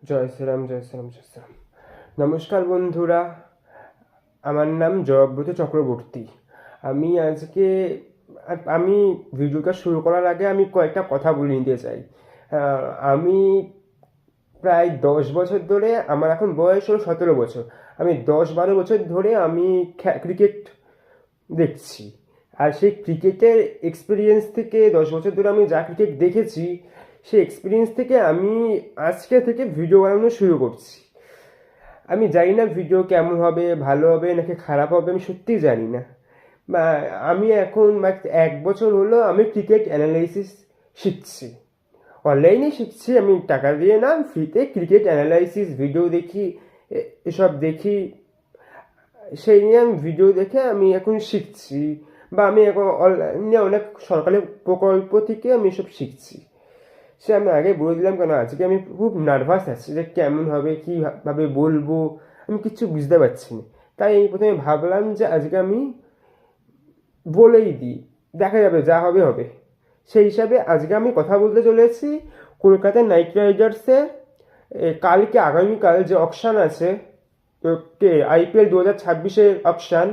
জয় শ্রীরাম, জয় শ্রীরাম, জয় শ্রীরাম। নমস্কার বন্ধুরা, আমার নাম জয়ব্রত চক্রবর্তী। আমি আজকে আমি ভিডিওটা শুরু করার আগে আমি কয়েকটা কথা বলে নিতে চাই। আমি প্রায় 10 বছর ধরে, আমার এখন বয়স হলো 17 বছর। আমি 10-12 বছর ধরে আমি ক্রিকেট দেখছি। আর সেই ক্রিকেটের এক্সপিরিয়েন্স থেকে 10 বছর ধরে আমি যা ক্রিকেট দেখেছি, সেই এক্সপিরিয়েন্স থেকে আমি আজকে থেকে ভিডিও বানানো শুরু করছি। আমি জানি না ভিডিও কেমন হবে, ভালো হবে নাকি খারাপ হবে, আমি সত্যিই জানি না। বা আমি এখন 1 বছর হলো আমি ক্রিকেট অ্যানালাইসিস শিখছি, অনলাইনে শিখছি। আমি টাকা দিয়ে না, ফ্রিতে ক্রিকেট অ্যানালাইসিস ভিডিও দেখি, এসব দেখি। সেই নিয়ে আমি ভিডিও দেখে আমি এখন শিখছি। বা আমি এখন অনলাইনে অনেক সরকারি প্রকল্প থেকে আমি এসব শিখছি। সে আমি আগে বলে দিলাম কেন, আজকে আমি খুব নার্ভাস আছি যে কেমন হবে, কীভাবে বলবো, আমি কিচ্ছু বুঝতে পারছি না। তাই এই প্রথমে ভাবলাম যে আজকে আমি বলেই দিই, দেখা যাবে, যা হবে হবে। সেই হিসাবে আজকে আমি কথা বলতে চলেছি কলকাতা নাইট রাইডার্সের কালকে, আগামীকাল যে অকশান আছে, আইপিএল 2026-এর অকশান,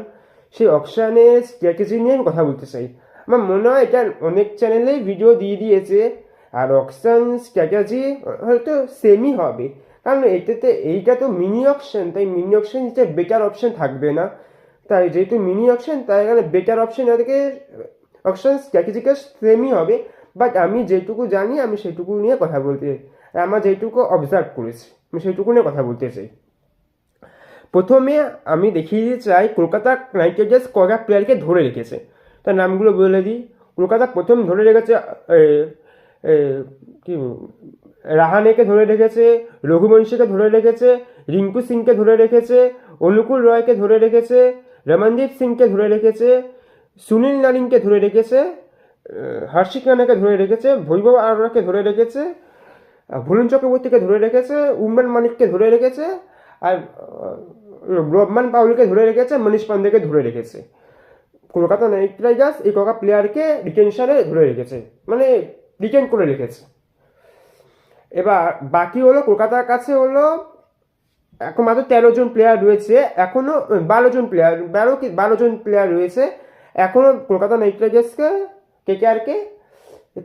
সেই অকশানের স্ট্র্যাটেজি নিয়ে আমি কথা বলতে চাই। আমার মনে হয় এটা অনেক চ্যানেলেই ভিডিও দিয়ে দিয়েছে, আর অকশান স্ট্র্যাটেজি হয়তো সেমই হবে। কারণ এইটা তো মিনি অকশান, তাই মিনি অকশান হিসেবে বেটার অপশান থাকবে না। তাই যেহেতু মিনি অকশান, তাই এখানে বেটার অপশান ওদেরকে অকশান স্ট্র্যাটেজিক্যাল সেমই হবে। বাট আমি যেটুকু জানি আমি সেটুকু নিয়ে কথা বলতে, আমার যেটুকু অবজার্ভ করেছি আমি সেইটুকু নিয়ে কথা বলতে চাই। প্রথমে আমি দেখিয়ে দিতে চাই কলকাতা নাইট রাইডার্স কটা প্লেয়ারকে ধরে রেখেছে, তার নামগুলো বলে দিই। কলকাতা প্রথম ধরে রেখেছে কি রাহানেকে ধরে রেখেছে, রঘুবংশীকে ধরে রেখেছে, রিঙ্কু সিংকে ধরে রেখেছে, অনুকূল রয়কে ধরে রেখেছে, রমনদীপ সিংকে ধরে রেখেছে, সুনীল নারিনকে ধরে রেখেছে, হর্ষিক রানাকে ধরে রেখেছে, বৈভব আরোরাকে ধরে রেখেছে, ভুলন চক্রবর্তীকে ধরে রেখেছে, উমরান মানিককে ধরে রেখেছে, আর ব্রহ্মান পাউলকে ধরে রেখেছে, মনীষ পান্ডেকে ধরে রেখেছে। কলকাতা নাইট রাইডার্স এই কটা প্লেয়ারকে রিটেনশনে ধরে রেখেছে, মানে রিটেন করে রেখেছে। এবার বাকি হলো কলকাতার কাছে হলো এখন মাত্র 13 জন প্লেয়ার রয়েছে, এখনো 12 জন প্লেয়ার রয়েছে এখনো। কলকাতা নাইট রাইডার্সকে, কেকেআরকে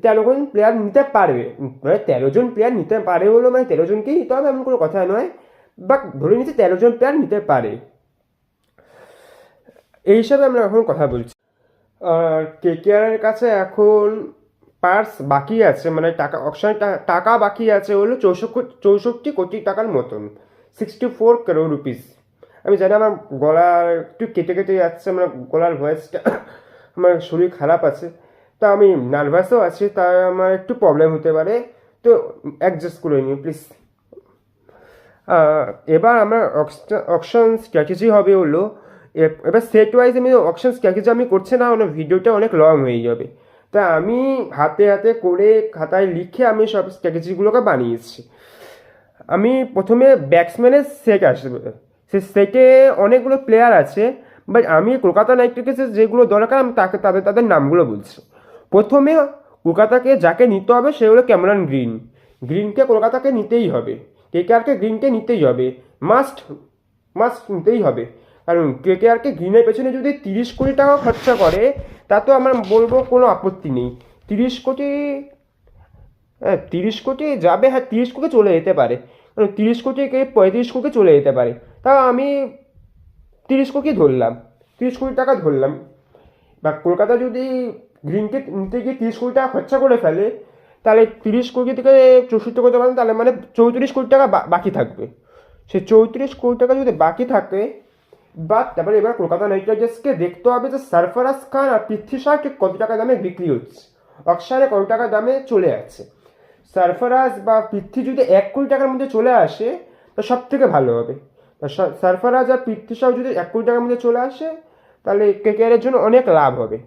13 জন প্লেয়ার নিতে পারবে, মানে 13 জন প্লেয়ার নিতে পারে হলো, মানে 13 জনকেই নিতে হবে এমন কোনো কথা নয়, বা ধরে নিচ্ছে 13 জন প্লেয়ার নিতে পারে। এই হিসাবে আমরা এখন কথা বলছি। আর কেকেআরের কাছে এখন পার্স বাকি আছে, মানে টাকা অকশনে টাকা বাকি আছে হলো 64 কোটি টাকার মতন, 64 crore rupees। আমি জানি আমার গলা একটু কেটে কেটে যাচ্ছে, আমার গলার ভয়েসটা আমার শরীর খারাপ আছে, তা আমি নার্ভাসও আছি, তাই আমার একটু প্রবলেম হতে পারে, তো অ্যাডজাস্ট করে নিও প্লিজ। এবার আমার অকশন স্ট্র্যাটেজি হবে হলো, এবার সেট ওয়াইজ আমি অকশন স্ট্র্যাটেজি আমি করছি না, মানে ভিডিওটা অনেক লং হয়ে যাবে। তা আমি হাতে হাতে করে খাতায় লিখে আমি সব স্ট্র্যাটেজিগুলোকে বানিয়েছি। আমি প্রথমে ব্যাটসম্যানের সেট আসবে, সে সেটে অনেকগুলো প্লেয়ার আছে, বাট আমি কলকাতা নাইট রাইডার্সের যেগুলো দরকার আমি তাদের নামগুলো বলছি। প্রথমে কলকাতাকে যাকে নিতে হবে সে হলো ক্যামেরন গ্রিন। গ্রিনকে কলকাতাকে নিতেই হবে, কেকেআরকে গ্রিনকে নিতেই হবে, মাস্ট মাস্ট নিতেই হবে। কারণ কেকেআরকে গ্রিনের পেছনে যদি 30 কোটি টাকা খরচা করে, তা তো আমার বলবো কোনো আপত্তি নেই। 30 কোটি, হ্যাঁ 30 কোটি যাবে, হ্যাঁ 30 কোটি চলে যেতে পারে, কারণ 30 কোটিকে 35 কোটি চলে যেতে পারে। তা আমি 30 কোটি ধরলাম, 30 কোটি টাকা ধরলাম। বা কলকাতা যদি গ্রিনকে নিতে গিয়ে 30 কোটি টাকা খরচা করে ফেলে, তাহলে 30 কোটি থেকে 64 করতে পারেন, তাহলে মানে 34 কোটি টাকা বাকি থাকবে। সে 34 কোটি টাকা যদি বাকি থাকে, বা তারপরে এবার কলকাতা নাইট রাইডার্সকে দেখতে হবে যে সরফরাজ খান আর পৃথ্বী শাহকে কত টাকা দামে বিক্রি হচ্ছে, অকশানে কত টাকা দামে চলে যাচ্ছে। সরফরাজ বা পৃথ্বী যদি 1 কোটি টাকার মধ্যে চলে আসে, তো সব থেকে ভালো হবে। সরফরাজ আর পৃথ্বী শাহ যদি 1 কোটি টাকার মধ্যে চলে আসে, তাহলে কেকেআরের জন্য অনেক লাভ হবে।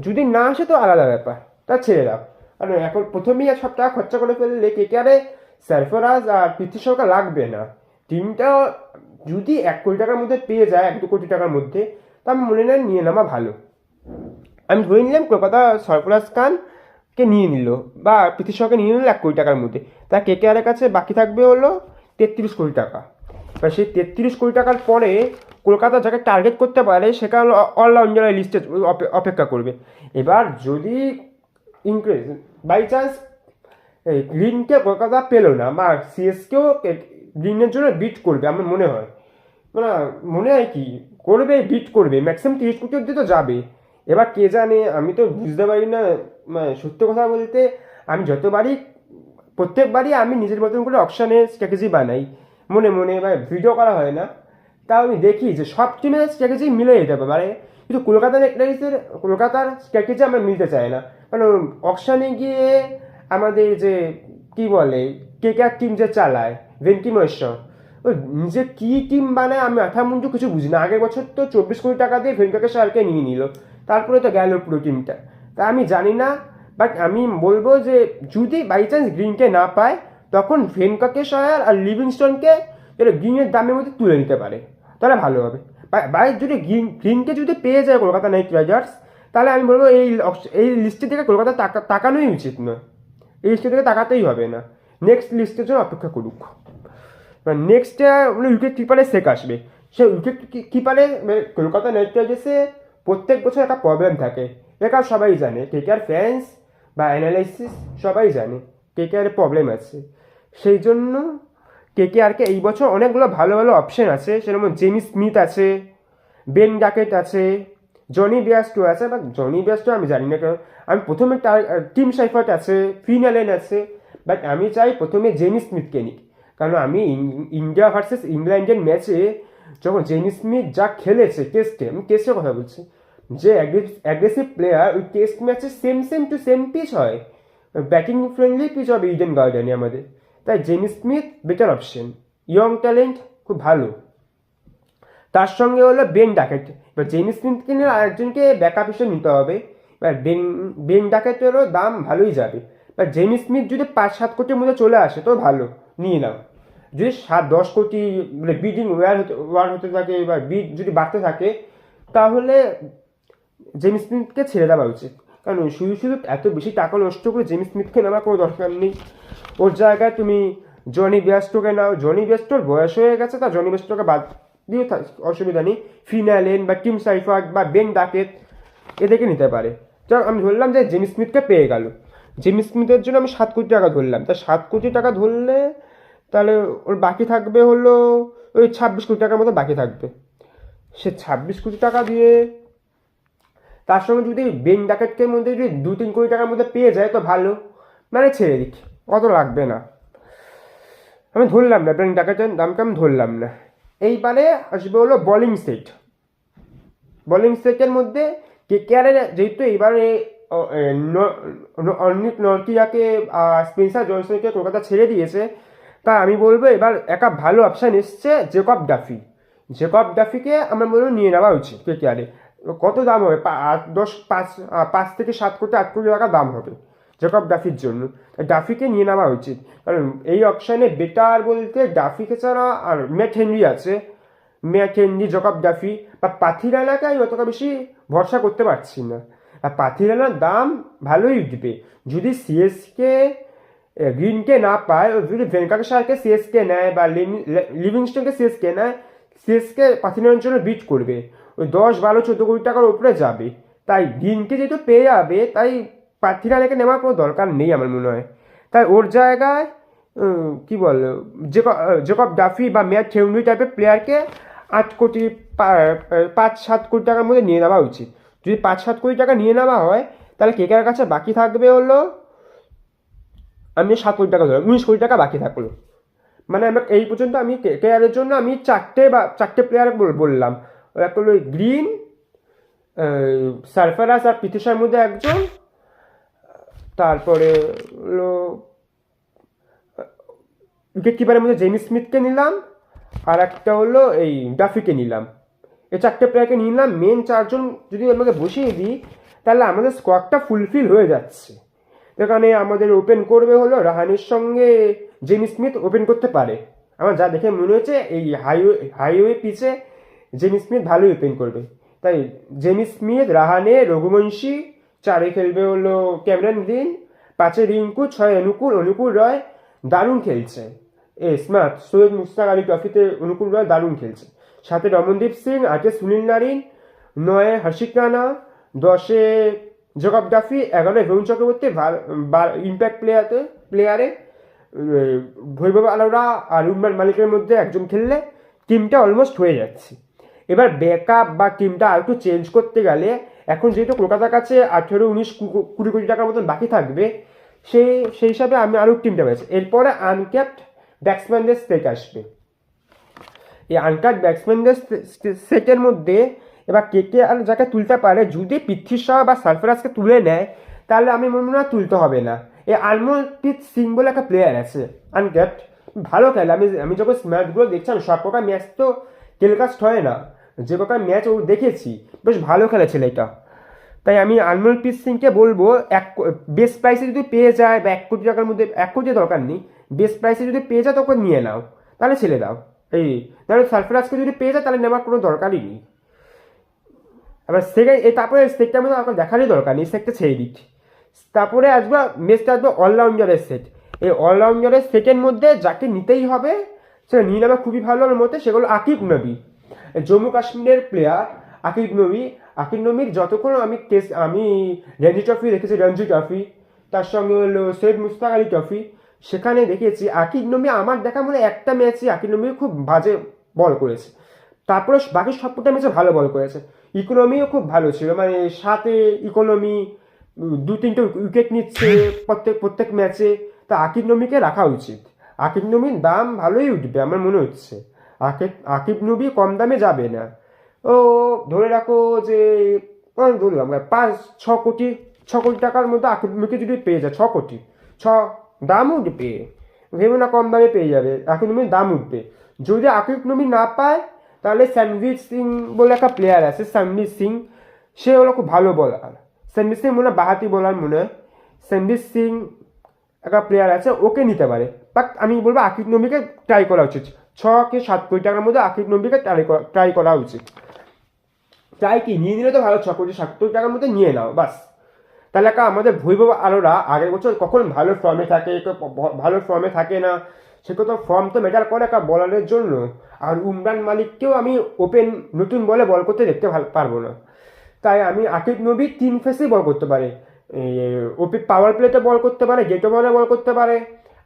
যদি না আসে তো আলাদা ব্যাপার, তা ছেড়ে দাও। কারণ এখন প্রথমেই সব টাকা খরচা করে ফেললে কেকেআরে সরফরাজ আর পৃথ্বী শাহকে লাগবে না। টিমটা যদি 1 কোটি টাকার মধ্যে পেয়ে যায়, 1-2 কোটি টাকার মধ্যে, তা আমি মনে নেয় নিয়ে নেওয়া ভালো। আমি ধরে নিলাম কলকাতা সরফরাজ খানকে নিয়ে নিল, বা পৃথ্বী শাহকে নিয়ে নিল 1 কোটি টাকার মধ্যে, তা কেকেআরের কাছে বাকি থাকবে হলো 33 কোটি টাকা। এবার সেই 33 কোটি টাকার পরে কলকাতা যাকে টার্গেট করতে পারে সেটা হলো অলরাউন্ডারের লিস্টে অপেক্ষা করবে। এবার যদি ইনক্রিজ বাই চান্স গ্রিনকে কলকাতা পেলো না বা সিএসকেও গ্রিনের জন্য বিট করবে আমার মনে হয়, মানে মনে হয় কি করবে, বিট করবে, ম্যাক্সিমাম 30 কোটি অব্দি তো যাবে। এবার কে জানে, আমি তো বুঝতে পারি না। মানে সত্য কথা বলতে আমি যতবারই প্রত্যেকবারই আমি নিজের মতন করে অপশানের স্ট্র্যাটেজি বানাই মনে মনে, বা ভিডিও করা হয় না, তাও আমি দেখি যে সব টিমের স্ট্র্যাটেজি মিলে যেতে পারে, কিন্তু কলকাতার স্ট্র্যাটেজি আমার মিলতে চায় না। কারণ অপশানে গিয়ে আমাদের যে কি বলে কেকেআর টিম যে চালায় ভেঙ্কি মহেশ্বর, ওই নিজে কী টিম বানায় আমি মাথা মুন্ডু কিছু বুঝি না। আগের বছর তো 24 কোটি টাকা দিয়ে ভেঙ্কটেশ আয়ারকে নিয়ে নিল, তারপরে তো গেল পুরো টিমটা। তা আমি জানি না, বাট আমি বলবো যে যদি বাই চান্স গ্রিনকে না পায় তখন ভেঙ্কটেশ আয়ার আর লিভিংস্টনকে গ্রিনের দামের মধ্যে তুলে নিতে পারে, তাহলে ভালো হবে। বাই যদি গ্রিনকে যদি পেয়ে যায় কলকাতা নাইট রাইডার্স, তাহলে আমি বলবো এই লিস্টের দিকে কলকাতা তাকানোই উচিত নয়, এই লিস্টের দিকে তাকাতেই হবে না, নেক্সট লিস্টের জন্য অপেক্ষা করুক। নেক্সট উইকেট কিপারে শেখ আসবে। সে উইকেট কিপারে কলকাতা নাইট রাইডার্সে প্রত্যেক বছর একটা প্রবলেম থাকে, এটা সবাই জানে, কেকেআর ফ্যান্স বা অ্যানালাইসিস সবাই জানে কেকেআর প্রবলেম আছে। সেই জন্য কেকেআরকে এই বছর অনেকগুলো ভালো ভালো অপশন আছে, সেরকম জেমি স্মিথ আছে, বেন ডাকেট আছে, জনি বেয়াস্টো আছে, বা জনি বেয়াস্টো আমি জানি না, কারণ আমি প্রথমে টিম সাইফার্ট আছে, ফিন অ্যালেন আছে, বাট আমি চাই প্রথমে জেমি স্মিথকে নিই। কারণ আমি ইন্ডিয়া ভার্সেস ইংল্যান্ডের ম্যাচে যখন জেমি স্মিথ যা খেলেছে টেস্টে, আমি টেস্টের কথা বলছি, যে অ্যাগ্রেসিভ প্লেয়ার ওই টেস্ট ম্যাচে সেম টু সেম পিচ হয়, ব্যাটিং ফ্রেন্ডলি পিচ হবে ইডেন গার্ডেনে আমাদের, তাই Jamie Smith better option, young talent খুব ভালো। তার সঙ্গে হলো বেন ডাকেট। এবার জেমি স্মিথকে নিয়ে আরেকজনকে ব্যাকআপ হিসেবে নিতে হবে। এবার বেন ডাকেটেরও দাম ভালোই যাবে। এবার জেমি স্মিথ যদি 5-7 কোটির মধ্যে চলে আসে তো ভালো, নিয়ে নাও। যদি 7-10 কোটি মানে বিডিং ওয়ার হতে থাকে বা বিড যদি বাড়তে থাকে, তাহলে জেমি স্মিথকে ছেড়ে দেওয়া উচিত। কারণ শুধু শুধু এত বেশি টাকা নষ্ট করে জেমি স্মিথকে নেওয়ার কোনো দরকার নেই। ওর জায়গায় তুমি জনি বেয়াস্টোকে নাও, জনি বেয়াস্টোর বয়স হয়ে গেছে, তা জনি বেয়াস্টোকে বাদ দিয়ে অসুবিধা নেই। ফিন অ্যালেন বা টিম সাইফার্ট বা বেন ডাকেট এদেরকে নিতে পারে। যাক আমি ধরলাম যে জেমি স্মিথকে পেয়ে গেল, জেমি স্মিথের জন্য আমি 7 কোটি টাকা ধরলাম, তা 7 কোটি টাকা ধরলে তাহলে ওর বাকি থাকবে হলো ওই 26 কোটি টাকার মতো বাকি থাকবে। সে 26 কোটি টাকা দিয়ে তার সঙ্গে যদি বেন ডাকেটকে মধ্যে যদি 2-3 কোটি টাকার মধ্যে পেয়ে যায় তো ভালো, মানে ছেড়ে দিক, অত লাগবে না, আমি ধরলাম না, বেন ডাকেটের দামটা আমি ধরলাম না। এইবারে আসবে হলো বোলিং সেট। বোলিং সেটের মধ্যে কেকেআরের যেহেতু এইবারে অর্নিক নর্কিয়াকে স্পেন্সার জনসনকে কলকাতা ছেড়ে দিয়েছে, তা আমি বলবো এবার একটা ভালো অপশান এসছে জেকব ডাফি। জেকব ডাফিকে আমার মনে নিয়ে নেওয়া উচিত কেকেআরে। কত দাম হবে? 5 থেকে 7 কোটি 8 কোটি টাকা দাম হবে জেকব ডাফির জন্য। ডাফিকে নিয়ে নেওয়া উচিত, কারণ এই অপশানে বেটার বলতে ডাফিকে ছাড়া আর ম্যাট হেনরি আছে, ম্যাট হেনরি, জেকব ডাফি বা পাথিরানাকে আমি অতটা বেশি ভরসা করতে পারছি না। আর পাথিরানার দাম ভালোই উঠবে যদি সিএসকে গ্রিনকে না পায়, যদি ভেঙ্কটেশ আয়ারকে সিএসকে নেয় বা লিভিংস্টনকে সিএসকে নেয়, সিএসকে পাথিরানার জন্য বিট করবে, ওই 10-12-14 কোটি টাকার উপরে যাবে। তাই গ্রিনকে যেহেতু পেয়ে যাবে, তাই পাথিরানাকে নেওয়ার কোনো দরকার নেই আমার মনে হয়। তাই ওর জায়গায় কি বল জেকব ডাফি বা ম্যাট হেনরি টাইপের প্লেয়ারকে 8 কোটি 5-7 কোটি টাকার মধ্যে নিয়ে নেওয়া উচিত। যদি 5-7 কোটি টাকা নিয়ে নেওয়া হয়, তাহলে কেকেআর কাছে বাকি থাকবে হলো, আমি 7 কোটি টাকা ধরলাম, 19 কোটি টাকা বাকি থাকলো। মানে আমরা এই পর্যন্ত আমি কেকেআরের জন্য আমি 4টে প্লেয়ার বললাম। একটা হলো গ্রিন, সারফারাজ আর পৃথিশার মধ্যে একজন, তারপরে হলো উইকেট কিপারের মধ্যে জেমি স্মিথকে নিলাম, আর একটা হলো এই ডাফিকে নিলাম। এই 4টে প্লেয়ারকে নিলাম, মেন 4জন যদি আমাকে বসিয়ে দিই তাহলে আমাদের স্কোয়াডটা ফুলফিল হয়ে যাচ্ছে। এখানে আমাদের ওপেন করবে হলো রাহানের সঙ্গে জেমি স্মিথ ওপেন করতে পারে, আমার যা দেখে মনে হচ্ছে এই হাইওয়ে পিচে জেমি স্মিথ ভালোই ওপেন করবে। তাই জেমি স্মিথ, রাহানে, রঘুবংশী, 4 খেলবে হলো ক্যামেরন গ্রিন, 5 রিঙ্কু, 6 অনুকূল রয়, দারুণ খেলছে। স্মার্ট, সৈয়দ মুশতাক আলী ট্রফিতে অনুকূল রয় দারুণ খেলছে। 7 রমনদীপ সিং, 8 সুনীল নারিন, 9 হর্ষিত রানা, 10 জগব জাফরি, 11 বরুণ চক্রবর্তী, ইম্প্যাক্ট প্লেয়ারে ভৈভব আলোরা আর উমরান মালিকের মধ্যে একজন খেললে টিমটা অলমোস্ট হয়ে যাচ্ছে। এবার ব্যাকআপ বা টিমটা আর একটু চেঞ্জ করতে গেলে এখন যেহেতু কলকাতার কাছে 18-19-20 কোটি টাকার মতন বাকি থাকবে, সেই হিসাবে আমি আরও টিমটা পেয়েছি। এরপরে আনক্যাপড ব্যাটসম্যানদের সেট আসবে। এই আনক্যাপড ব্যাটসম্যানদের সেটের মধ্যে এবার কে আর যাকে তুলতে পারে, যদি পৃথ্বী শাহ বা সারফরাজকে তুলে নেয় তাহলে আমি মনে হয় তুলতে হবে না। এই আনমোলপ্রীত সিং বলে একটা প্লেয়ার আছে আনক্যাপড, ভালো খেলে। আমি যখন ম্যাচগুলো দেখছিলাম, সব প্রকার ম্যাচ তো টেলিকাস্ট হয় না, যে প্রকার ম্যাচ ও দেখেছি বেশ ভালো খেলে ছেলেটা। তাই আমি আনমোলপ্রীত সিংকে বলবো বেস্ট প্রাইসে যদি পেয়ে যায় বা 1 কোটি টাকার মধ্যে, 1 কোটি দরকার নেই, বেস্ট প্রাইসে যদি পেয়ে যায় তখন নিয়ে নাও, তাহলে ছেড়ে দাও। এই তাহলে সারফরাজকে যদি পেয়ে যায় তাহলে নেওয়ার কোনো দরকারই নেই। এবার তারপরে সেটটা মধ্যে আপনার দেখারই দরকার নেই, সেটটা ছেড়ে দিক। তারপরে ম্যাচটা আসবে অলরাউন্ডারের সেট। এই অলরাউন্ডারের সেটের মধ্যে যাকে নিতেই হবে সেটা নিয়ে নেওয়া খুবই ভালো আমার মতে, সেগুলো আকিব নবী, জম্মু কাশ্মীরের প্লেয়ার আকিব নবীর যতক্ষণ আমি রঞ্জি ট্রফি দেখেছি, রঞ্জি ট্রফি, তার সঙ্গে হলো সৈয়দ মুশতাক আলী ট্রফি, সেখানে দেখেছি আকিব নবী আমার দেখা মনে একটা ম্যাচে আকিব নবী খুব বাজে বল করেছে, তারপরে বাকি সবকটা ম্যাচে ভালো বল করেছে। ইকোনমিও খুব ভালো ছিল, মানে 7 ইকোনমি, 2-3টে উইকেট নিচ্ছে প্রত্যেক ম্যাচে। তা আকিব নবীকে রাখা উচিত। আকিব নবীর দাম ভালোই উঠবে আমার মনে হচ্ছে। আকিব নবী কম দামে যাবে না, ও ধরে রাখো যে ধরলাম 5-6 কোটি টাকার মধ্যে আকিব নবীকে যদি পেয়ে যায়, 6 কোটি, দাম উঠবে, ভেবে না কম দামে পেয়ে যাবে, আকিব নবীর দাম উঠবে। যদি আকিব নবী না পায় তাহলে সনবীর সিং বলে একটা প্লেয়ার আছে, সনবীর সিং, সে হলো খুব ভালো বলার। সনবীর সিং মনে হয় বাহাতি বলার, মনে হয় সনবীর সিং একটা প্লেয়ার আছে, ওকে নিতে পারে। বাট আমি বলবো আকিব নবীকে ট্রাই করা উচিত। 6-7 কোটি টাকার মধ্যে আকিব নবীকে ট্রাই করা উচিত। ট্রাই কি নিয়ে নিলে তো ভালো, 6-7 কোটি টাকার মধ্যে নিয়ে নাও বাস। তাহলে আমাদের ভৈভব আলোরা আগের বছর কখন ভালো ফর্মে থাকে না, সেটা তো ফর্ম তো ম্যাটার করে একটা বলারের জন্য। আর উমরান মালিককেও আমি ওপেন নতুন বলে বল করতে দেখতে পারবো না। তাই আমি আকিব নবী 3 ফেসেই বল করতে পারে, পাওয়ার প্লেতে বল করতে পারে, গেটো বলে বল করতে পারে,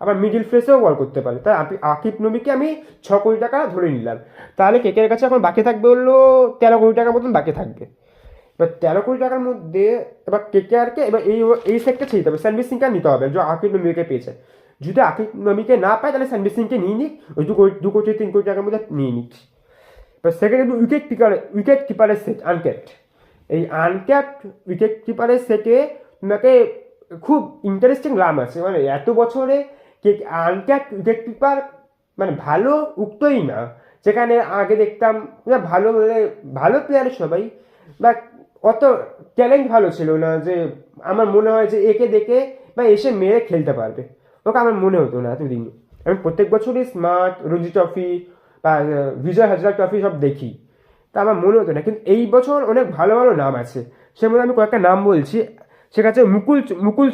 আবার মিডিল ফেসেও বল করতে পারে। তাই আকিব নবীকে আমি 6 কোটি টাকা ধরে নিলাম। তাহলে কেকের কাছে এখন বাকি থাকবে হলো 13 কোটি টাকার মতন বাকি থাকবে। এবার 13 কোটি টাকার মধ্যে এবার কেকেআরকে এবার এই সেটটা ছেড়ে দিতে হবে, সনবীর সিংকে নিতে হবে যে আকিব নবীকে পেয়েছে। যদি আকিব নবীকে না পায় তাহলে সনবীর সিংকে নিয়ে নিক, ওই 2-3 কোটি টাকার মধ্যে নিয়ে নিক। এবার সেকেন্ড উইকেট কিপারের সেট আনক্যাপড। এই আনক্যাপড উইকেট কিপারের সেটে তোমাকে খুব ইন্টারেস্টিং নাম আছে, মানে এত বছরে আনক্যাপড উইকেট কিপার মানে ভালো উঠতোই না। যেখানে আগে দেখতাম ভালো প্লেয়ার সবাই, বা অত ট্যালেন্ট ভালো ছিল না, যে আমার মনে হয় যে একে দেখে বা এসে মেরে খেলতে পারবে, ওকে আমার মনে হতো না এতদিন। আমি প্রত্যেক বছরই স্মার্ট, রঞ্জি ট্রফি বা বিজয় হাজারা ট্রফি সব দেখি, তা আমার মনে হতো না। কিন্তু এই বছর অনেক ভালো ভালো নাম আছে, সে মধ্যে আমি কয়েকটা নাম বলছি। সেটা হচ্ছে মুকুল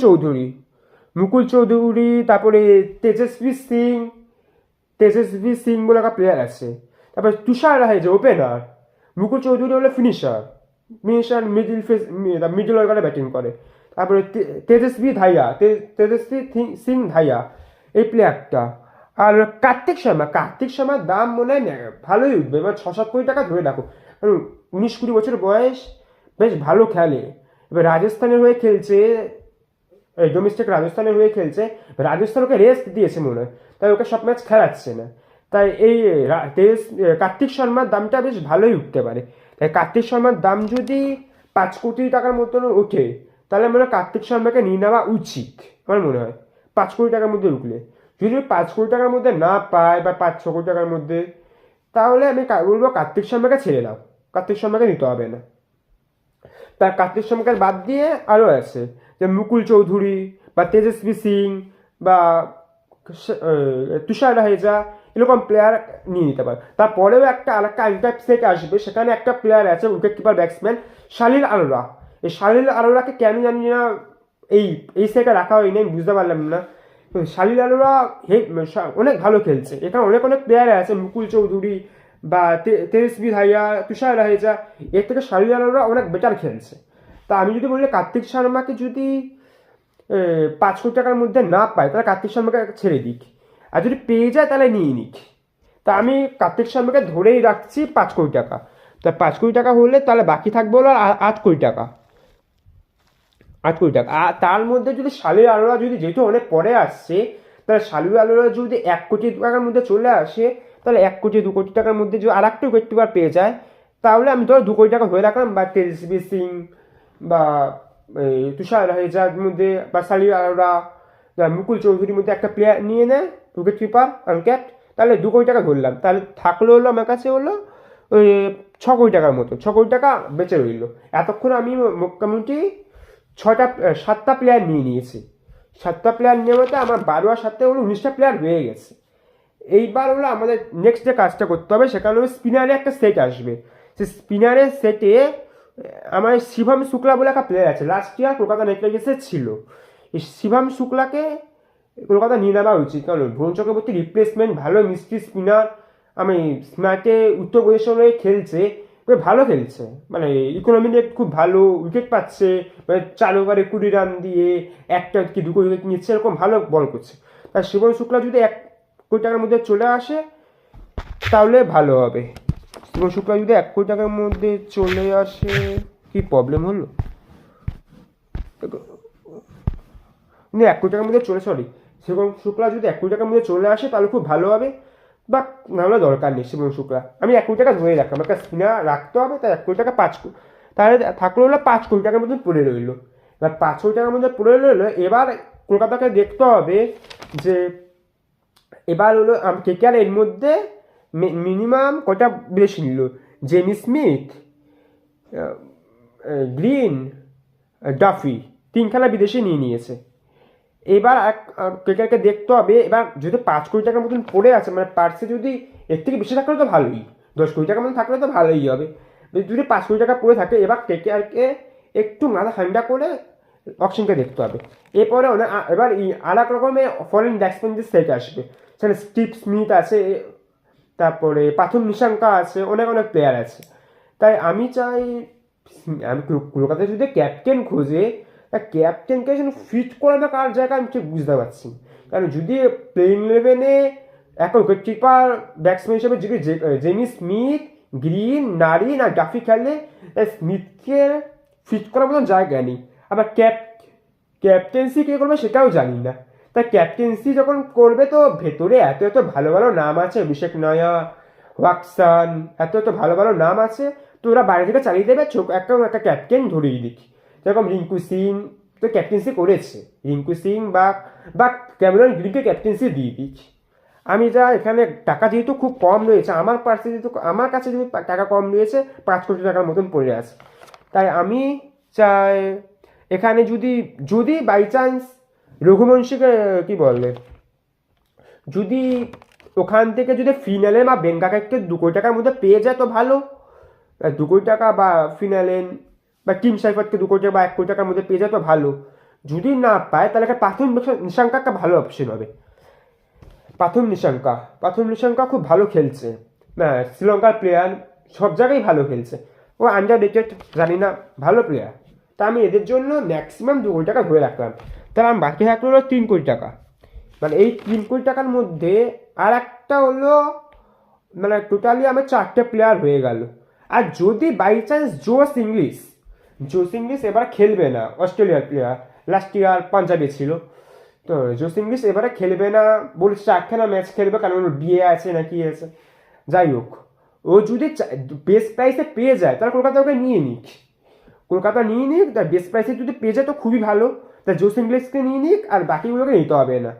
চৌধুরী, তারপরে তেজস্বী সিং বলে একটা প্লেয়ার আছে, তারপরে তুষার রাহেজা ওপেনার, মুকুল চৌধুরী হলো ফিনিশার মিডল অর্ডারে ব্যাটিং করে, তারপরে তেজস্বী সিং ধাইয়া এই প্লেয়ারটা, আর কার্তিক শর্মার দাম মনে হয় ভালোই উঠবে, মানে 6-7 কোটি টাকা ধরে রাখো, কারণ 19-20 বছর বয়স, বেশ ভালো খেলে। এবার রাজস্থানের হয়ে খেলছে, ডোমেস্টিক রাজস্থানের হয়ে খেলছে, রাজস্থান ওকে রেস্ট দিয়েছে মনে হয়, তাই ওকে সব ম্যাচ খেলাচ্ছে না। তাই এই কার্তিক শর্মার দামটা বেশ ভালোই উঠতে পারে। তাই কার্তিক শর্মার দাম যদি 5 কোটি টাকার মতন ওঠে তাহলে মনে হয় কার্তিক শর্মাকে নিয়ে নেওয়া উচিত আমার মনে হয়, 5 কোটি টাকার মধ্যে উঠলে। যদি 5 কোটি টাকার মধ্যে না পায় বা 5-6 কোটি টাকার মধ্যে, তাহলে আমি বলবো কার্তিক শর্মাকে ছেড়ে দাও, কার্তিক শর্মাকে নিতে হবে না। তার কার্তিক শর্মাকে বাদ দিয়ে আরও আছে যে মুকুল চৌধুরী বা তেজস্বী সিং বা তুষার রাহেজা, এরকম প্লেয়ার নিয়ে নিতে পারে। তারপরেও আরেকটা আনক্যাপড সেট আসবে, সেখানে একটা প্লেয়ার আছে উইকেট কিপার ব্যাটসম্যান শালিল আরোরা। এই শালিল আরোরাকে কেন জানি না এই সেটে রাখা হয়নি, আমি বুঝতে পারলাম না। তো শালিল আরোরা অনেক ভালো খেলছে, এখানে অনেক অনেক প্লেয়ার আছে, মুকুল চৌধুরী বা তেজস্বী ধাইয়া, তুষার রাহেজা, এর থেকে শালিল আরোরা অনেক বেটার খেলছে। তা আমি যদি বলি কার্তিক শর্মাকে যদি 5 কোটি টাকার মধ্যে না পায় তাহলে কার্তিক শর্মাকে ছেড়ে দিক, আর যদি পেয়ে যায় তাহলে নিয়ে নিক। তা আমি কার্তিক শর্মাকে ধরেই রাখছি 5 কোটি টাকা। তা 5 কোটি টাকা হলে তাহলে বাকি থাকবে হলো 8 কোটি টাকা। 8 কোটি টাকা, আর তার মধ্যে যদি শালির আলোরা যদি, যেহেতু অনেক পরে আসছে, তাহলে শালির আলোরা যদি 1 কোটি টাকার মধ্যে চলে আসে, তাহলে 1 কোটি 2 কোটি টাকার মধ্যে যদি আর একটা উইকেট পেয়ে যায়, তাহলে আমি ধরো 2 কোটি টাকা ধরে রাখলাম, বা তেজস্বী সিং বা তুষার রাহেজার মধ্যে বা শালির আলোরা মুকুল চৌধুরীর মধ্যে একটা প্লেয়ার নিয়ে নেয় উইকেট কিপার আনক্যাপ্ট, তাহলে 2 কোটি টাকা ধরলাম, তাহলে থাকলো হলো আমার কাছে হলো ওই 6 কোটি টাকার মতো। 6 কোটি টাকা বেঁচে রইল। এতক্ষণ আমি মোটামুটি 7টা প্লেয়ার নিয়ে নিয়েছি। 7টা প্লেয়ার নেওয়াতে আমার 12 আর 7 হলো 19টা প্লেয়ার হয়ে গেছে। এইবার হলো আমাদের নেক্সট যে কাজটা করতে হবে, সেখানে হলো স্পিনারে একটা সেট আসবে। সেই স্পিনারের সেটে আমার শিবম শুক্লা বলে একটা প্লেয়ার আছে, লাস্ট ইয়ার কলকাতা নাইট রাইডার্সে ছিল। এই শিবম শুক্লাকে কলকাতা নিয়ে নেওয়া উচিত, কারণ ভুবন চক্রবর্তী রিপ্লেসমেন্ট, ভালো মিস্ট্রি স্পিনার, আমি স্ম্যাটে উত্তরপ্রদেশের হয়ে খেলছে, ভালো খেলছে, মানে ইকোনমি রেট খুব ভালো, উইকেট পাচ্ছে, মানে 4 ওভারে 20 রান দিয়ে একটা কি 2 উইকেট নিচ্ছে, এরকম ভালো বল করছে। আর শিবম শুক্লা যদি 1 কোটি টাকার মধ্যে চলে আসে তাহলে ভালো হবে। শিবম শুক্লা যদি 1 কোটি টাকার মধ্যে চলে আসে, কি প্রবলেম হলো? 1 কোটি টাকার মধ্যে শিবম শুক্লা যদি 1 কোটি টাকার মধ্যে চলে আসে তাহলে খুব ভালো হবে, বা নাহলে দরকার নেই শিবম শুক্লা। আমি 1 কোটি টাকা ধরে রাখলাম, একটা স্পিনার রাখতে হবে, তাই 1 কোটি টাকা 5 কোটি, তাহলে থাকলো হলো 5 কোটি টাকার মধ্যে পড়ে রইলো। এবার 5 কোটি টাকার মধ্যে পড়ে রইলো, এবার কলকাতাকে দেখতে হবে যে এবার হলো কেকেআর এর মধ্যে মিনিমাম কটা বিদেশি নিল। জেমি স্মিথ, গ্রিন, ডাফি, 3খানা বিদেশি নিয়ে নিয়েছে। এবার কেকেআরকে দেখতে হবে, এবার যদি 5 কোটি টাকার মতন পড়ে আছে, মানে পার্সে যদি এর থেকে বেশি থাকলে তো ভালোই, 10 কোটি টাকার মতন থাকলে তো ভালোই হবে। যদি 5 কোটি টাকা পড়ে থাকে, এবার কেকেআরকে একটু মাথা ঠান্ডা করে অপশনকে দেখতে হবে। এরপরে এবার আর এক রকমের ফরেন ব্যাটসম্যানদের সেট আসবে, সেখানে স্টিভ স্মিথ আছে, তারপরে পাথর নিশাঙ্কা আছে, অনেক অনেক প্লেয়ার আছে। তাই আমি চাই, আমি কলকাতায় যদি ক্যাপ্টেন খোঁজে, তা ক্যাপ্টেনকে যেন ফিট করে না কার জায়গায় আমি ঠিক বুঝতে পারছি। কারণ যদি প্লেইং 11-এ এখন উইকেট কিপার ব্যাটসম্যান হিসেবে যদি জেমি স্মিথ, গ্রিন, নারিন আর ডাফি খেলে, তাই স্মিথকে ফিট করার মতন জায়গা নেই। আবার ক্যাপ্টেন্সি কে করবে সেটাও জানি না। তাই ক্যাপ্টেন্সি যখন করবে তো ভেতরে এত এত ভালো ভালো নাম আছে, অভিষেক নয়া, ওয়াকসান, এত এত ভালো ভালো নাম আছে, তো ওরা বাইরে থেকে চালিয়ে দেবে, একটা ক্যাপ্টেন ধরিয়ে দিক। যেরকম রিঙ্কু সিং তো ক্যাপ্টেন্সি করেছে, রিঙ্কু সিং বা ক্যামেরন গ্রিনকে ক্যাপ্টেন্সি দিয়ে দিক। আমি যা এখানে টাকা যেহেতু খুব কম রয়েছে আমার পার্সে, যেহেতু আমার কাছে যেহেতু টাকা কম রয়েছে, 5 কোটি টাকার মতন পড়ে আছে, তাই আমি চাই এখানে যদি বাই চান্স রঘুবংশীকে কি বলবে, যদি ওখান থেকে যদি ফিনালে বা বেঙ্গাকে 2 কোটি টাকার মধ্যে পেয়ে যায় তো ভালো, 2 কোটি টাকা, বা ফিনালেন বা টিম সাইফারকে 2 কোটি বা 1 কোটি টাকার মধ্যে পেয়ে যায় তো ভালো। যদি না পায় তাহলে একটা পাথর নিশাঙ্কা একটা ভালো অপশন হবে। পাথর নিশাঙ্কা খুব ভালো খেলছে, শ্রীলঙ্কার প্লেয়ার, সব জায়গায় ভালো খেলছে, ও আন্ডার রেটেড জানি না, ভালো প্লেয়ার। তা আমি এদের জন্য ম্যাক্সিমাম 2 কোটি টাকা ধরে রাখলাম। তাহলে আমার বাকি থাকলো হলো 3 কোটি টাকা। মানে এই 3 কোটি টাকার মধ্যে আর একটা হলো, মানে টোটালি আমার 4টে প্লেয়ার হয়ে গেল। আর যদি বাই চান্স জোস ইংলিশ এবার খেলবে না, অস্ট্রেলিয়ার প্লেয়ার, লাস্ট ইয়ার পাঞ্জাবে ছিল, তো জোস ইংলিশ এবারে খেলবে না বলছে, 4খানা ম্যাচ খেলবে, কারণ ওর বিয়ে আছে না কি আছে, যাই হোক, ও যদি বেস্ট প্রাইসে পেয়ে যায় তাহলে কলকাতা ওকে নিয়ে নিক, তার বেস্ট প্রাইসে যদি পেয়ে যায় তো খুবই ভালো, তা জোস ইংলিশকে নিয়ে নিক, আর বাকিগুলোকে নিতে হবে না।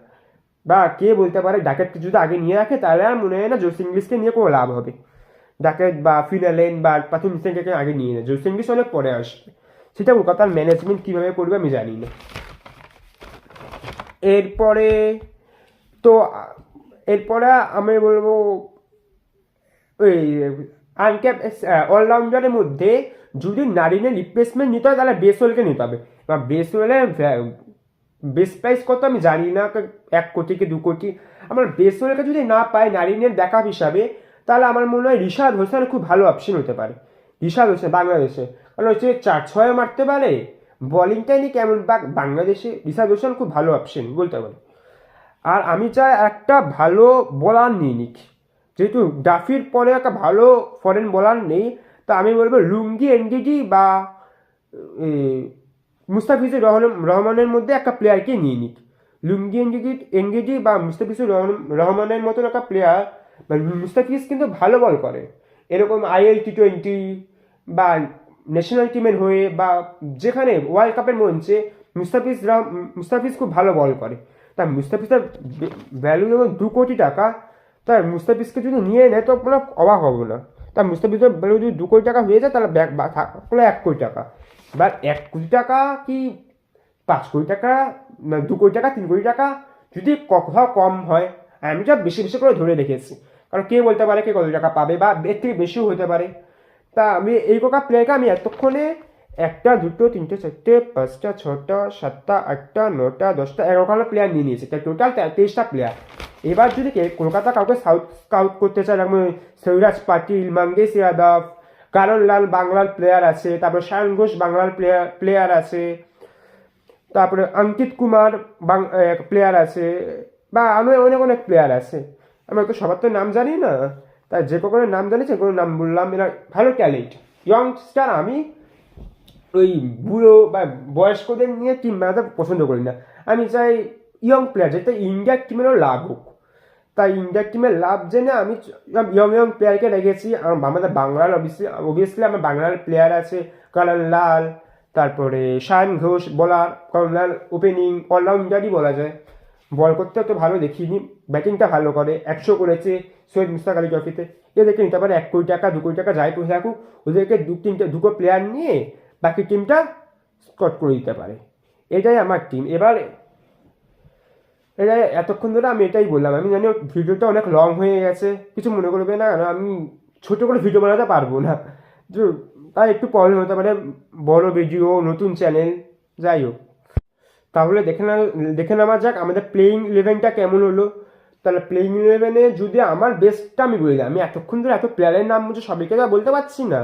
বা কে বলতে পারে ডাকেটকে যদি আগে নিয়ে রাখে, তাহলে আর মনে হয় না জোস ইংলিশকে নিয়ে কোনো লাভ হবে। ডাকেট বা ফিনালেন বা পাথর মিসেনকে আগে নিয়ে নেয়, জোস ইংলিশ অনেক পরে আসবে, সেটা কলকাতার ম্যানেজমেন্ট কীভাবে করবে আমি জানি না। এরপরে আমি বলবো ওই আনক্যাপ অলরাউন্ডারের মধ্যে যদি নারিনের রিপ্লেসমেন্ট নিতে হয় তাহলে বেসওয়েলকে নিতে হবে। এবার বেসওয়েলের বেস্ট প্রাইস কত আমি জানি না, 1 কোটি কি 2 কোটি। আমার বেস্ট বোলারকে যদি না পাই নারিনের ব্যাকআপ হিসাবে, তাহলে আমার মনে হয় রিশাদ হোসেন খুব ভালো অপশন হতে পারে। রিশাদ হোসেন বাংলাদেশে, কারণ হচ্ছে 4-6 মারতে পারে, বলিংটাই নি কেমন, বাংলাদেশে রিশাদ হোসেন খুব ভালো অপশন বলতে পারে। আর আমি চাই একটা ভালো বোলার নিয়ে নিক, যেহেতু ডাফির পরে একটা ভালো ফরেন বোলার নেই, তা আমি বলবো লুঙ্গি এনগিডি বা মুস্তাফিজুর রহমানের মধ্যে একটা প্লেয়ারকে নিয়ে নিক। লুঙ্গি এনগিডি বা মুস্তাফিজুর রহমানের মতন একটা প্লেয়ার, মুস্তাফিজ কিন্তু ভালো বল করে, এরকম IL T20 বা ন্যাশনাল টিমের হয়ে বা যেখানে ওয়ার্ল্ড কাপের মঞ্চে মুস্তাফিজ খুব ভালো বল করে। তা মুস্তাফিজের ভ্যালু যেমন 2 কোটি টাকা, তাই মুস্তাফিজকে যদি নিয়ে নেয় তো কোনো অবাক হবো না। তা মুস্তাফিজের ভ্যালু যদি 2 কোটি টাকা হয়ে যায়, তাহলে থাকলো 1 কোটি টাকা। এবার 1 কোটি টাকা কি 5 কোটি টাকা, 2 কোটি টাকা, 3 কোটি টাকা, যদি কোথাও কম হয়, আমি যা বেশি বেশি করে ধরে রেখেছি, কারণ কে বলতে পারে কে কত টাকা পাবে, বা এর থেকে বেশিও হতে পারে। তা আমি এই কটা প্লেয়ারকে আমি এতক্ষণে 1টা 2টো 3টে 4টে 5টা 6টা 7টা 8টা 9টা 10টা 11খানা প্লেয়ার নিয়ে নিয়েছে, তাই টোটাল 23টা প্লেয়ার। এবার যদি কলকাতা কাউকে স্কাউট করতে চায়, যেমন সৈরাজ পাটিল, মঙ্গেশ যাদব, কারণ লাল বাংলার প্লেয়ার আছে, তারপরে শায়ন ঘোষ বাংলার প্লেয়ার আছে, তারপরে অঙ্কিত কুমার প্লেয়ার আছে, বা অনেক অনেক প্লেয়ার আছে। আমি তো সবার তো নাম জানি না, তাই যে কোনো নাম জানি যে কোনো নাম বললাম। এরা ভালো ট্যালেন্ট ইয়ংস্টার। আমি ওই বুড়ো বা বয়স্কদের নিয়ে টিম বানাতে পছন্দ করি না, আমি চাই ইয়ং প্লেয়ার, যাতে ইন্ডিয়ার টিমেরও লাভ হোক। তাই ইন্ডিয়ার টিমের লাভ জেনে আমি ইয়ং প্লেয়ারকে রেখেছি। আমাদের বাংলার অবভিয়াসলি আমার বাংলার প্লেয়ার আছে, কারণ লাল, তারপরে শায়ন ঘোষ বলার, কর্নার ওপেনিং অলরাউন্ডারই বলা যায়, বল করতে তো ভালো দেখিনি, ব্যাটিংটা ভালো করে, 100 করেছে সৈয়দ মুস্তাক আলী ট্রফিতে। এদেরকে নিতে পারে 1 কোটি টাকা 2 কোটি টাকা যাই করে থাকুক, ওদেরকে 2-3 প্লেয়ার নিয়ে বাকি টিমটা স্কট করে দিতে পারে। এটাই আমার টিম। এটাই এতক্ষণ ধরে আমি এটাই বললাম। আমি জানি ভিডিওটা অনেক লং হয়ে গেছে, কিছু মনে করবে না, আমি ছোটো করে ভিডিও বানাতে পারবো না, তাই একটু প্রবলেম হতে পারে, বড় ভিডিও নতুন চ্যানেল, যাই হোক। তাহলে দেখে নেওয়া যাক আমাদের প্লেইং 11টা কেমন হলো। তাহলে প্লেইং 11-এ যদি আমার বেস্টটা আমি বলে দিই, আমি এতক্ষণ ধরে এত প্লেয়ারের নাম বলছি, সবাইকে তো বলতে পারছি না,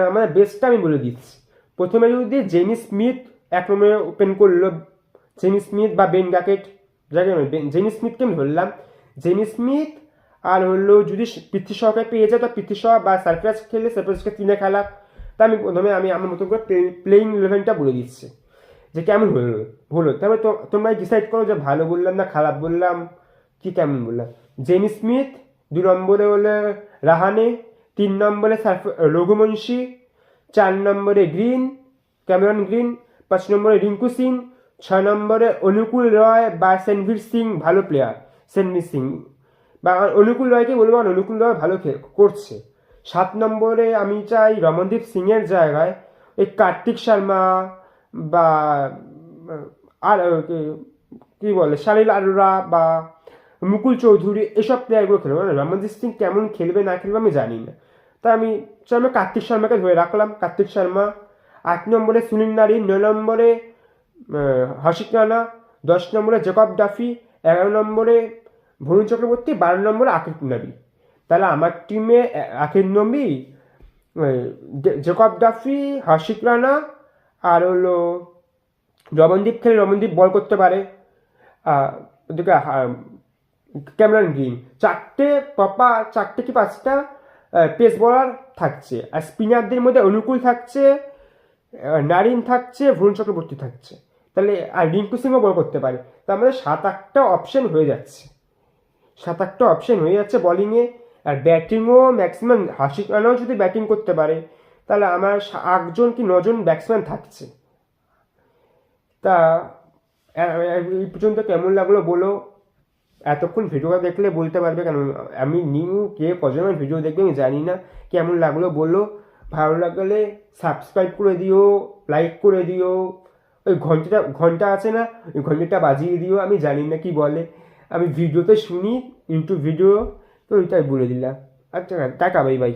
আমাদের বেস্টটা আমি বলে দিচ্ছি। প্রথমে যদি জেমি স্মিথ 1 নম্বরে ওপেন করলো, জেমি স্মিথ বা বেন ডাকেট, যাকে জেমি স্মিথকে আমি ধরলাম, জেমি স্মিথ। আর হলো যদি পৃথ্বী শকে পেয়ে যায়, তো পৃথ্বী শ বা সারফরাজ খেলে সারফরাজকে 3-এ খেলা। তা আমি প্রথমে আমার মতো করে প্লেইং 11টা বলে দিচ্ছি যে কেমন হলো। তবে তোমরা ডিসাইড করো যে ভালো বললাম না খারাপ বললাম, কি কেমন বললাম। জেমি স্মিথ 2 নম্বরে হলে রাহানে, 3 নম্বরে রঘুবংশী, 4 নম্বরে ক্যামেরন গ্রিন, 5 নম্বরে রিঙ্কু সিং, 6 নম্বরে অনুকূল রয় বা সেনভীর সিং, ভালো প্লেয়ার সেনভীর সিং, বা অনুকূল রয়কে বলবো, অনুকূল রয় ভালো করছে। 7 নম্বরে আমি চাই রমনদীপ সিংয়ের জায়গায় এই কার্তিক শর্মা বা আর কি বলে শালিল আরোরা বা মুকুল চৌধুরী, এসব প্লেয়ারগুলো খেলবে। মানে রমনদীপ সিং কেমন খেলবে না খেলবে আমি জানি না, তাই আমি কার্তিক শর্মাকে ধরে রাখলাম, কার্তিক শর্মা। 8 নম্বরে সুনীল নারিন, 9 নম্বরে হর্ষিত রানা, 10 নম্বরে জেকব ডাফি, 11 নম্বরে বরুণ চক্রবর্তী, 12 নম্বরে আকিব নবী। তাহলে আমার টিমে আকিব নবী, জেকব ডাফি, হর্ষিত রানা, আর হলো রমনদীপ খেলে, রমনদীপ বল করতে পারে, ওদিকে ক্যামেরন গ্রিন। 4টে কি 5টা পেস বোলার থাকছে, আর স্পিনারদের মধ্যে অনুকূল থাকছে, নারিন থাকছে, বরুণ চক্রবর্তী থাকছে। তাহলে আর রিঙ্কু সিংও বল করতে পারে। তার মধ্যে 7-8টা অপশন হয়ে যাচ্ছে বলিংয়ে। আর ব্যাটিংও ম্যাক্সিমাম হাসিক রানাও যদি ব্যাটিং করতে পারে, তাহলে আমার 8জন কি 9জন ব্যাটসম্যান থাকছে। তা এই পর্যন্ত কেমন লাগলো বলো, এতক্ষণ ভিডিওটা দেখলে বলতে পারবে, কারণ আমি কে কজন ভিডিও দেখবে আমি জানি না। কেমন লাগলো বলো, ভালো লাগলে সাবস্ক্রাইব করে দিও, লাইক করে দিও, ওই ঘন্টা আছে না, ওই ঘন্টাটা বাজিয়ে দিও। আমি জানি না কি বলে, আমি ভিডিওতে শুনি, ইউটিউব ভিডিও, তো ওইটাই বলে দিলাম। আচ্ছা টাটা, বাই বাই।